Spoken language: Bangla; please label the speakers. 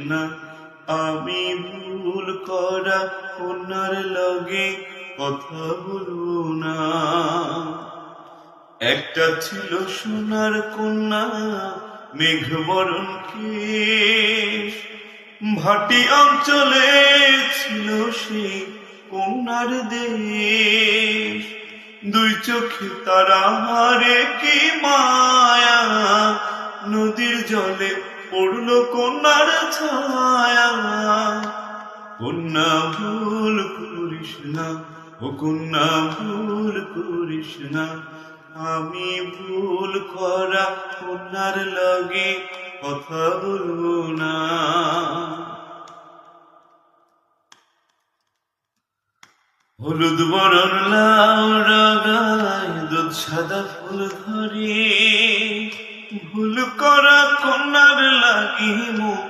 Speaker 1: না। আমি ভুল করা কন্যার লগে কথা বলবো না। একটা ছিল সোনার কন্যা মেঘবরণ কেশ, ভাটি অঞ্চলে ছিল সেই কন্যার দেশ। দুই চোখে তারা হারে কি মায়া, নদীর জলে পড়ল কন্যার ছায়া। কন্যা ভুল করিস না, ও কন্যা ভুল করিস না। আমি ভুল করা কন্যার লগে কথা বলবো না। হলুদ বরণ লাউ রাগায় দুধ সাদা ফুল ধরে, ভুল করা কন্যার লাগি মন